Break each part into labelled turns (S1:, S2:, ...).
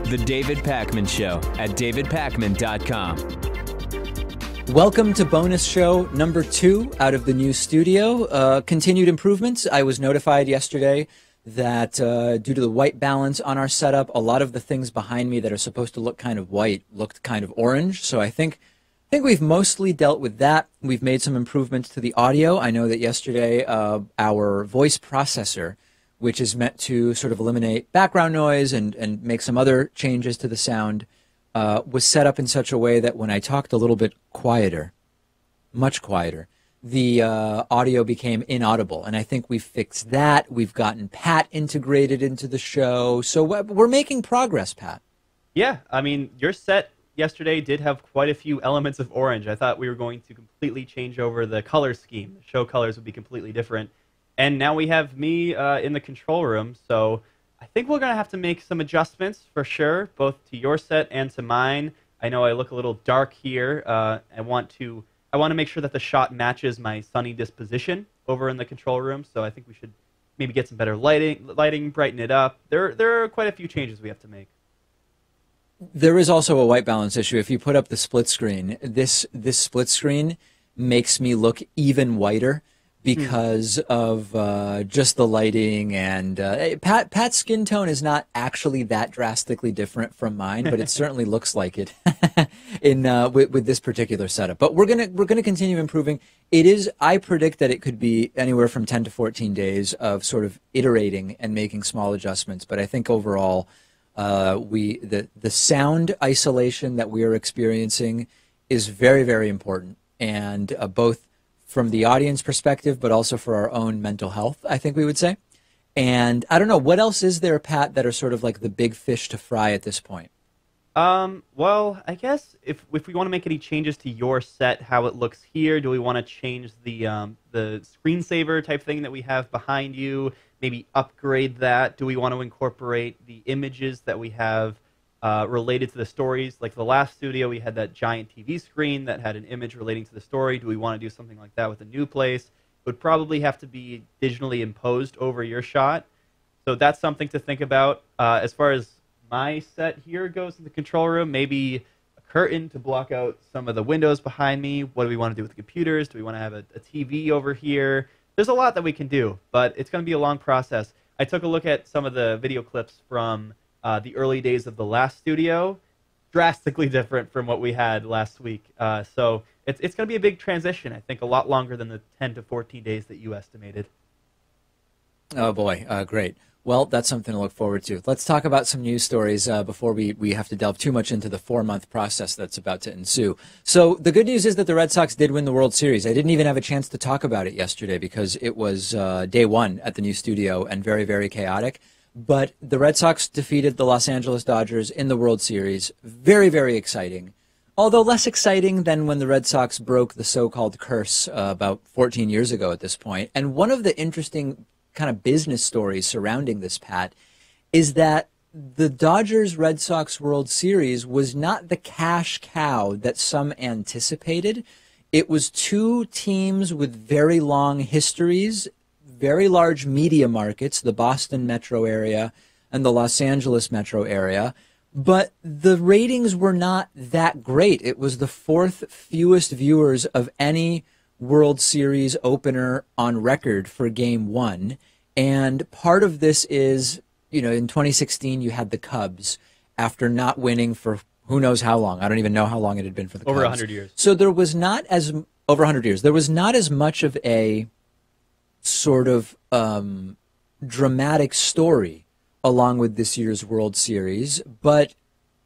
S1: The David Pakman Show at davidpakman.com.
S2: Welcome to bonus show number 2 out of the new studio. Continued improvements. I was notified yesterday that due to the white balance on our setup, a lot of the things behind me that are supposed to look kind of white looked kind of orange. So I think we've mostly dealt with that. We've made some improvements to the audio. I know that yesterday our voice processor, which is meant to sort of eliminate background noise and make some other changes to the sound, was set up in such a way that when I talked a little bit quieter, much quieter, the audio became inaudible. And I think we've fixed that. We've gotten Pat integrated into the show. So we're making progress, Pat.
S3: Yeah, I mean, your set yesterday did have quite a few elements of orange. I thought we were going to completely change over the color scheme. The show colors would be completely different. And now we have me in the control room, so I think we're going to have to make some adjustments for sure, both to your set and to mine. I know I look a little dark here. I want to make sure that the shot matches my sunny disposition over in the control room, so I think we should maybe get some better lighting, brighten it up. There are quite a few changes we have to make.
S2: There is also a white balance issue. If you put up the split screen, this split screen makes me look even whiter because of just the lighting, and Pat's skin tone is not actually that drastically different from mine, but it certainly looks like it with this particular setup. But we're gonna continue improving. It is, I predict that it could be anywhere from 10 to 14 days of sort of iterating and making small adjustments. But I think overall, the sound isolation that we are experiencing is very, very important, and both from the audience perspective, but also for our own mental health, I think we would say. And I don't know, what else is there, Pat, that are sort of like the big fish to fry at this point?
S3: Well, I guess if we want to make any changes to your set, how it looks here, do we want to change the screensaver type thing that we have behind you? Maybe upgrade that? Do we want to incorporate the images that we have related to the stories? Like the last studio, we had that giant TV screen that had an image relating to the story. Do we want to do something like that with a new place? It would probably have to be digitally imposed over your shot. So that's something to think about. As far as my set here goes in the control room, maybe a curtain to block out some of the windows behind me. What do we want to do with the computers? Do we want to have a TV over here? There's a lot that we can do, but it's going to be a long process. I took a look at some of the video clips from the early days of the last studio, drastically different from what we had last week. So it's going to be a big transition, I think, a lot longer than the 10 to 14 days that you estimated.
S2: Oh, boy. Great. Well, that's something to look forward to. Let's talk about some news stories before we have to delve too much into the 4-month process that's about to ensue. So the good news is that the Red Sox did win the World Series. I didn't even have a chance to talk about it yesterday because it was day 1 at the new studio and very, very chaotic. But the Red Sox defeated the Los Angeles Dodgers in the World Series. Very, very exciting. Although less exciting than when the Red Sox broke the so-called curse about 14 years ago at this point. And one of the interesting kind of business stories surrounding this, Pat, is that the Dodgers-Red Sox World Series was not the cash cow that some anticipated. It was 2 teams with very long histories, very large media markets, the Boston metro area and the Los Angeles metro area, but the ratings were not that great. It was the 4th fewest viewers of any World Series opener on record for Game 1. And part of this is, you know, in 2016 you had the Cubs after not winning for who knows how long. I don't even know how long it had been for the Cubs.
S3: Over 100 years.
S2: So there was not as, over 100 years, there was not as much of a sort of dramatic story along with this year's World Series, but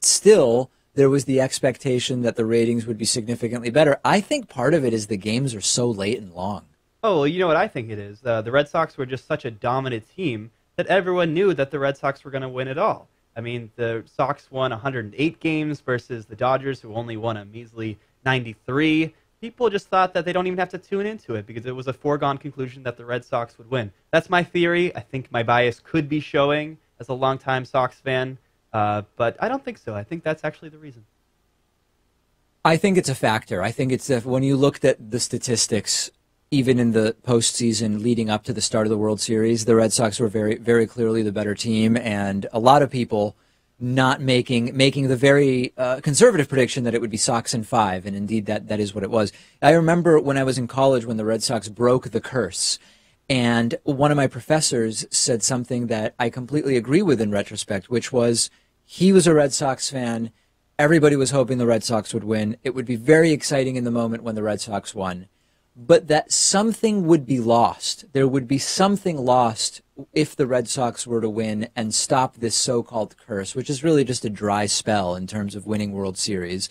S2: still there was the expectation that the ratings would be significantly better. I think part of it is the games are so late and long.
S3: Oh, well, you know what I think it is? The Red Sox were just such a dominant team that everyone knew that the Red Sox were going to win it all. I mean, the Sox won 108 games versus the Dodgers, who only won a measly 93. People just thought that they don't even have to tune into it because it was a foregone conclusion that the Red Sox would win. That's my theory. I think my bias could be showing as a longtime Sox fan, but I don't think so. I think that's actually the reason.
S2: I think it's a factor. I think it's that when you looked at the statistics, even in the postseason leading up to the start of the World Series, the Red Sox were very, very clearly the better team, and a lot of people not making the very conservative prediction that it would be Sox in 5, and indeed that is what it was. I remember when I was in college when the Red Sox broke the curse, and one of my professors said something that I completely agree with in retrospect, which was he was a Red Sox fan. Everybody was hoping the Red Sox would win. It would be very exciting in the moment when the Red Sox won, but that something would be lost. There would be something lost if the Red Sox were to win and stop this so-called curse, which is really just a dry spell in terms of winning World Series,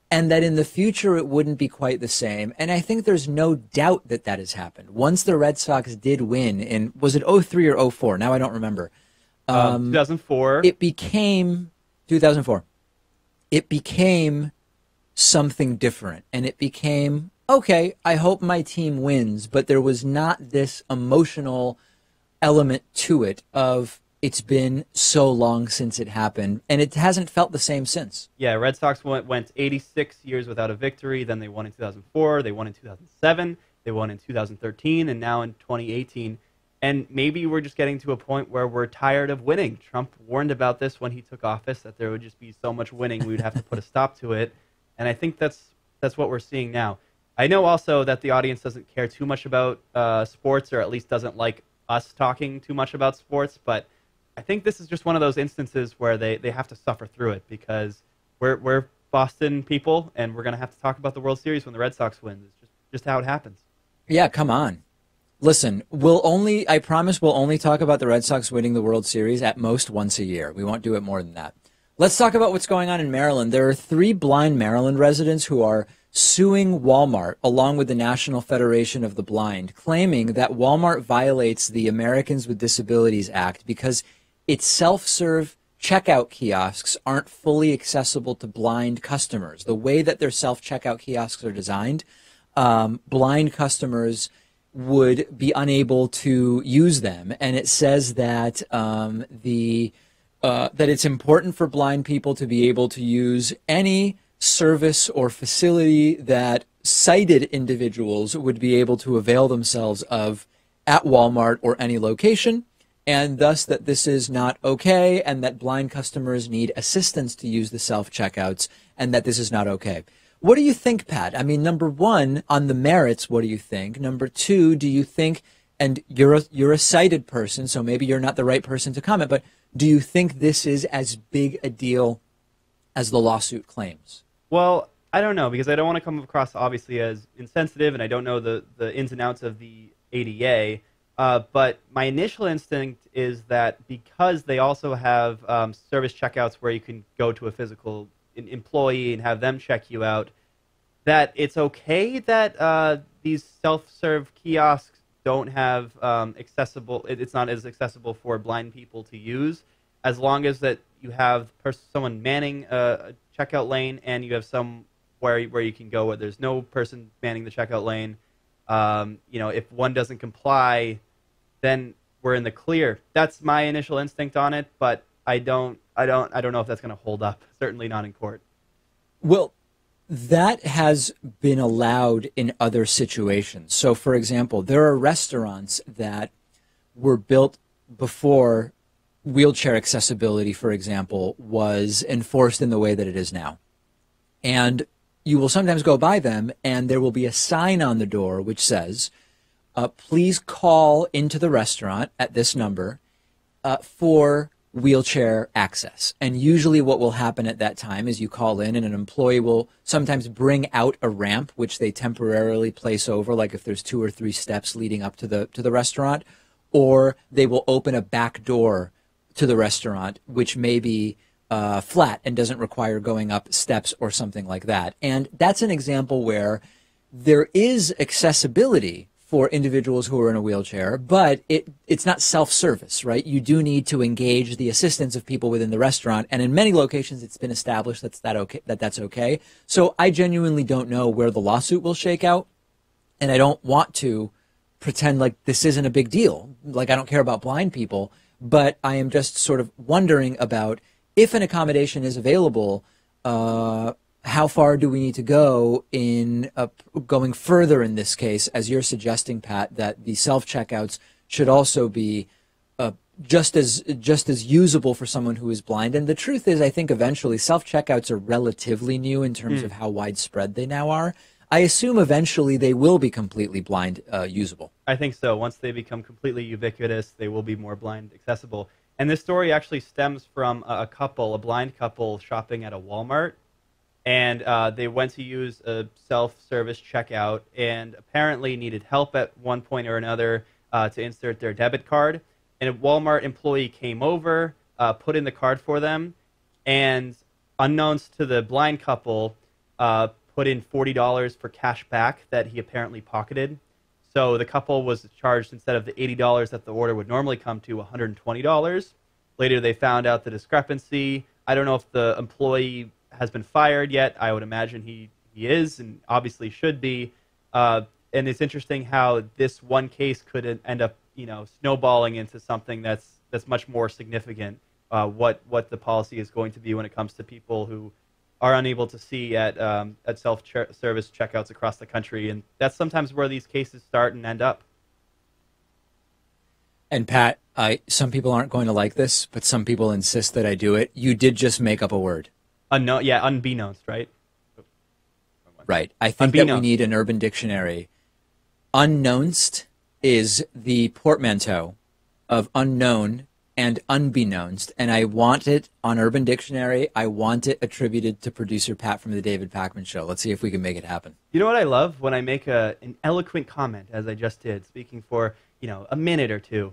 S2: and that in the future it wouldn't be quite the same. And I think there's no doubt that that has happened. Once the Red Sox did win in, was it 03 or 04? Now I don't remember.
S3: 2004.
S2: It became 2004. It became something different, and it became, okay, I hope my team wins, but there was not this emotional element to it of it's been so long since it happened, and it hasn't felt the same since.
S3: Yeah, Red Sox went 86 years without a victory, then they won in 2004, they won in 2007, they won in 2013, and now in 2018. And maybe we're just getting to a point where we're tired of winning. Trump warned about this when he took office, that there would just be so much winning, we would have to put a stop to it. And I think that's what we're seeing now. I know also that the audience doesn't care too much about sports, or at least doesn't like us talking too much about sports, but I think this is just one of those instances where they have to suffer through it, because we're Boston people, and we're going to have to talk about the World Series when the Red Sox win. It's just how it happens.
S2: Yeah, come on. Listen, I promise we'll only talk about the Red Sox winning the World Series at most once a year. We won't do it more than that. Let's talk about what's going on in Maryland. There are 3 blind Maryland residents who are suing Walmart along with the National Federation of the Blind, claiming that Walmart violates the Americans with Disabilities Act because its self-serve checkout kiosks aren't fully accessible to blind customers. The way that their self-checkout kiosks are designed, blind customers would be unable to use them, and it says that that it's important for blind people to be able to use any service or facility that sighted individuals would be able to avail themselves of at Walmart or any location, and thus that this is not okay, and that blind customers need assistance to use the self-checkouts, and that this is not okay. What do you think, Pat? I mean, number one, on the merits, what do you think? Number two, do you think, and you're a sighted person, so maybe you're not the right person to comment, but do you think this is as big a deal as the lawsuit claims?
S3: Well, I don't know, because I don't want to come across obviously as insensitive, and I don't know the ins and outs of the ADA, but my initial instinct is that because they also have service checkouts where you can go to a physical employee and have them check you out, that it's okay that these self-serve kiosks don't have it's not as accessible for blind people to use, as long as that you have someone manning a checkout lane, and you have some where you can go where there's no person manning the checkout lane. If one doesn't comply, then we're in the clear. That's my initial instinct on it, but I don't know if that's going to hold up. Certainly not in court.
S2: Well, that has been allowed in other situations. So, for example, there are restaurants that were built before wheelchair accessibility, for example, was enforced in the way that it is now. And you will sometimes go by them, and there will be a sign on the door which says, please call into the restaurant at this number for wheelchair access. And usually what will happen at that time is you call in, and an employee will sometimes bring out a ramp which they temporarily place over, like if there's 2 or 3 steps leading up to the restaurant, or they will open a back door to the restaurant which may be flat and doesn't require going up steps or something like that. And that's an example where there is accessibility for individuals who are in a wheelchair, but it's not self-service, right? You do need to engage the assistance of people within the restaurant, and in many locations it's been established that's okay. So I genuinely don't know where the lawsuit will shake out, and I don't want to pretend like this isn't a big deal, like I don't care about blind people, but I am just sort of wondering about if an accommodation is available, how far do we need to go in going further in this case, as you're suggesting, Pat, that the self-checkouts should also be just as usable for someone who is blind. And the truth is, I think eventually self-checkouts are relatively new in terms of how widespread they now are. I assume eventually they will be completely blind usable.
S3: I think so. Once they become completely ubiquitous, they will be more blind accessible. And this story actually stems from a blind couple shopping at a Walmart. And they went to use a self-service checkout and apparently needed help at one point or another to insert their debit card. And a Walmart employee came over, put in the card for them, and unbeknownst to the blind couple, put in $40 for cash back that he apparently pocketed. So the couple was charged, instead of the $80 that the order would normally come to, $120. Later, they found out the discrepancy. I don't know if the employee has been fired yet. I would imagine he is, and obviously should be. And it's interesting how this one case could end up, snowballing into something that's much more significant. What the policy is going to be when it comes to people who are unable to see at self-service checkouts across the country, and that's sometimes where these cases start and end up.
S2: And Pat, some people aren't going to like this, but some people insist that I do it. You did just make up a word.
S3: Unbeknownst, right?
S2: Right. I think that we need an Urban Dictionary. Unknownst is the portmanteau of unknown and unbeknownst, and I want it on Urban Dictionary. I want it attributed to producer Pat from the David Pakman Show. Let's see if we can make it happen.
S3: You know what I love? When I make an eloquent comment, as I just did, speaking for a minute or two,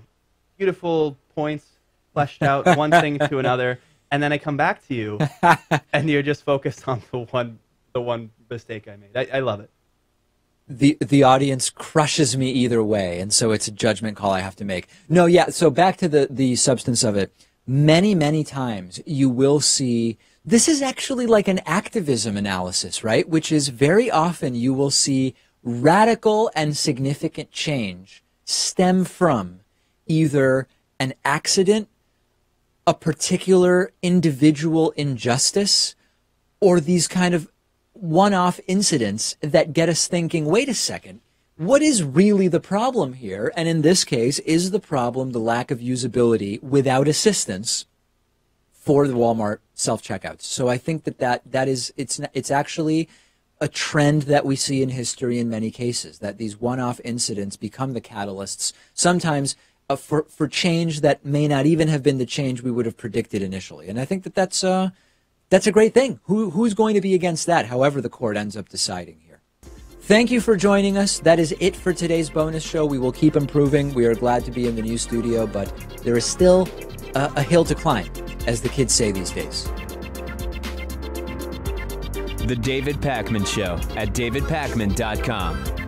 S3: beautiful points fleshed out, one thing to another, and then I come back to you, and you're just focused on the one mistake I made. I love it.
S2: The audience crushes me either way, and so it's a judgment call I have to make. No, yeah, so back to the substance of it. Many, many times you will see, this is actually like an activism analysis, right? Which is very often you will see radical and significant change stem from either an accident, a particular individual injustice, or these kind of one-off incidents that get us thinking, wait a second, what is really the problem here? And in this case, is the problem the lack of usability without assistance for the Walmart self-checkouts? So I think that is, it's actually a trend that we see in history in many cases, that these one-off incidents become the catalysts, sometimes for change that may not even have been the change we would have predicted initially. And I think that's a great thing. Who's going to be against that, however the court ends up deciding here? Thank you for joining us. That is it for today's bonus show. We will keep improving. We are glad to be in the new studio, but there is still a hill to climb, as the kids say these days.
S1: The David Pakman Show at davidpakman.com.